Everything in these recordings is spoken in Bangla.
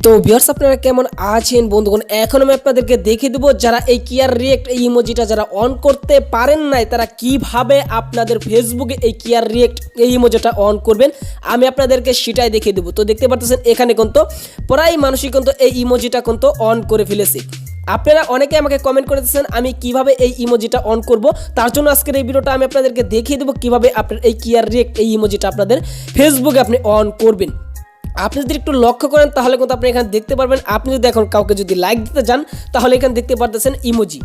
তো ভিউয়ার্স আপনারা কেমন আছেন বন্ধুগণ, এখন আমি আপনাদেরকে দেখিয়ে দেবো যারা এই কিয়ার রিয়েক্ট এই ইমোজিটা যারা অন করতে পারেন নাই তারা কিভাবে আপনাদের ফেসবুকে এই কিয়ার রিয়েক্ট এই ইমোজিটা অন করবেন। আমি আপনাদেরকে সেটাই দেখিয়ে দেবো। তো দেখতে পাচ্ছেন এখানে কিন্তু প্রায় মানুষই কিন্তু এই ইমোজিটা কিন্তু অন করে ফেলেছে। আপনারা অনেকে আমাকে কমেন্ট করেছেন আমি কিভাবে এই ইমোজিটা অন করব, তার জন্য আজকের এই ভিডিওটা আমি আপনাদেরকে দেখিয়ে দেবো কিভাবে আপনার এই কিয়ার রিয়েক্ট এই ইমোজিটা আপনাদের ফেসবুকে আপনি অন করবেন। আপনি যদি একটু লক্ষ্য করেন তাহলে কিন্তু আপনি এখানে দেখতে পারবেন, আপনি যদি এখন কাউকে যদি লাইক দিতে যান তাহলে এখানে দেখতে পারতেছেন ইমোজি।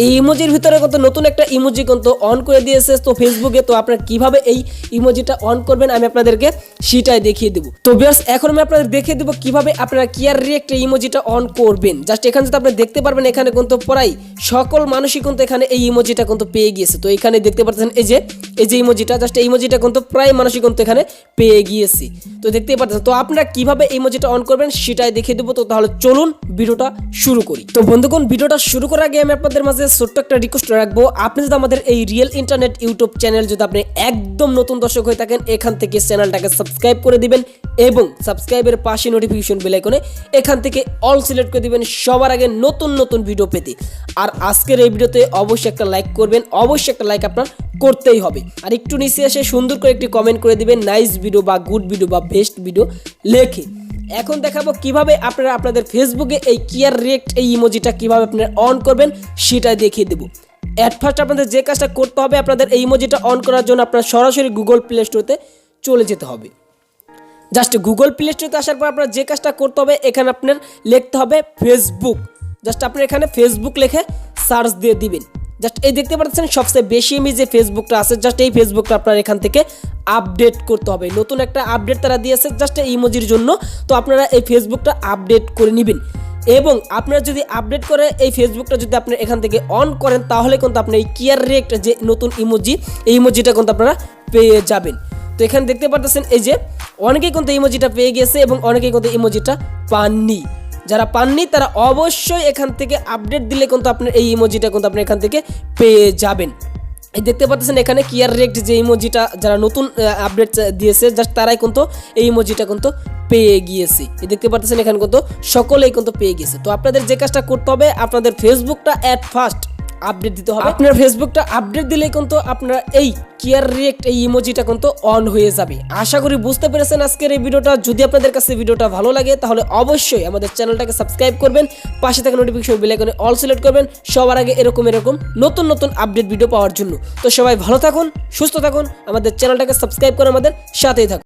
এই ইমোজির ভিতরে কিন্তু নতুন একটা ইমোজি কিন্তু অন করে দিয়েছে তো ফেসবুকে। তো আপনারা কিভাবে এই ইমোজিটা অন করবেন আমি আপনাদেরকে সেটাই দেখিয়ে দেবো। তো ভিউয়ার্স এখন আমি আপনাদের দেখিয়ে দেবো কিভাবে আপনারা কিয়ার রিয়েক্ট এই ইমোজিটা অন করবেন। জাস্ট এখানে যদি আপনি দেখতে পারবেন এখানে কিন্তু প্রায় সকল মানুষই কিন্তু এখানে এই ইমোজিটা কিন্তু পেয়ে গিয়েছে। তো এখানে দেখতে পাচ্ছেন এই যে ইমোজিটা, জাস্ট এই ইমোজিটা কিন্তু প্রায় মানুষই কিন্তু এখানে পেয়ে গিয়েছে। তো দেখতেই পাচ্ছেন। তো আপনারা কিভাবে এই ইমোজিটা অন করবেন সেটাই দেখিয়ে দেবো। তো তাহলে চলুন ভিডিওটা শুরু করি। তো বন্ধুগণ ভিডিওটা শুরু করার আগে আমি আপনাদের মাঝে ছোট্ট একটা রিকোয়েস্ট রাখবো, আপনি যদি আমাদের এই রিয়েল ইন্টারনেট ইউটিউব চ্যানেল যদি আপনি একদম নতুন দর্শক হয়ে থাকেন এখান থেকে চ্যানেলটাকে সাবস্ক্রাইব করে দিবেন এবং সাবস্ক্রাইবের পাশে নোটিফিকেশন বেল আইকনে এখান থেকে অল সিলেক্ট করে দিবেন সবার আগে নতুন নতুন ভিডিও পেতে। আর আজকের এই ভিডিওতে অবশ্যই একটা লাইক করবেন, অবশ্যই একটা লাইক আপনার করতেই হবে। আর একটু নিচে এসে সুন্দর করে একটি কমেন্ট করে দিবেন নাইস ভিডিও বা গুড ভিডিও বা বেস্ট ভিডিও লেখে। এখন দেখাবো কিভাবে আপনারা আপনাদের ফেসবুকে এই কিয়ার রিয়েক্ট এই ইমোজিটা কিভাবে আপনারা অন করবেন সেটাই দেখিয়ে দেবো। অ্যাট ফার্স্ট আপনাদের যে কাজটা করতে হবে, আপনাদের এই ইমোজিটা অন করার জন্য আপনারা সরাসরি গুগল প্লে স্টোরে চলে যেতে হবে। জাস্ট গুগল প্লে স্টোরে আসার পর আপনার যে কাজটা করতে হবে এখানে আপনার লিখতে হবে ফেসবুক। জাস্ট আপনি এখানে ফেসবুক লিখে সার্চ দিয়ে দিবেন। জাস্ট এই দেখতে পাচ্ছেন সবচেয়ে বেশি এমবি যে ফেসবুকটা আছে, জাস্ট এই ফেসবুকটা আপনার এখান থেকে আপডেট করতে হবে। নতুন একটা আপডেট তারা দিয়েছে জাস্ট এই ইমোজির জন্য। তো আপনারা এই ফেসবুকটা আপডেট করে নেবেন এবং আপনারা যদি আপডেট করে এই ফেসবুকটা যদি আপনি এখান থেকে অন করেন তাহলে কিন্তু আপনি এই কিয়ার রিয়েক্ট যে নতুন ইমোজি এই ইমোজিটা কিন্তু আপনারা পেয়ে যাবেন। তো এখানে দেখতে পাচ্ছেন এই যে অনেকেই কিন্তু ইমোজিটা পেয়ে গেছে এবং অনেকেই কিন্তু ইমোজিটা পাননি। যারা পাননি তারা অবশ্যই এখান থেকে আপডেট দিলে কিন্তু আপনার এই ইমোজিটা কিন্তু আপনি এখান থেকে পেয়ে যাবেন। এই দেখতে পাচ্ছেন এখানে কিয়ার রিয়েক্ট যে ইমোজিটা যারা নতুন আপডেট দিয়েছে জাস্ট তারাই কিন্তু এই ইমোজিটা কিন্তু পেয়ে গিয়েছে। এই দেখতে পাচ্ছেন এখানে কিন্তু সকলেই কিন্তু পেয়ে গেছে। তো আপনাদের যে কাজটা করতে হবে আপনাদের ফেসবুকটা অ্যাট ফার্স্ট আপডেট দিতে হবে। আপনার ফেসবুকটা আপডেট দিলেই কিন্তু আপনারা এই কিয়ার রিয়েক্ট এই ইমোজিটা কিন্তু অন হয়ে যাবে। আশা করি বুঝতে পেরেছেন আজকের এই ভিডিওটা। যদি আপনাদের কাছে ভিডিওটা ভালো লাগে তাহলে অবশ্যই আমাদের চ্যানেলটাকে সাবস্ক্রাইব করবেন, পাশে থাকা নোটিফিকেশন বেল আইকনে অল সিলেক্ট করবেন সবার আগে এরকম নতুন নতুন আপডেট ভিডিও পাওয়ার জন্য। তো সবাই ভালো থাকুন, সুস্থ থাকুন, আমাদের চ্যানেলটাকে সাবস্ক্রাইব করে আমাদের সাথেই থাকুন।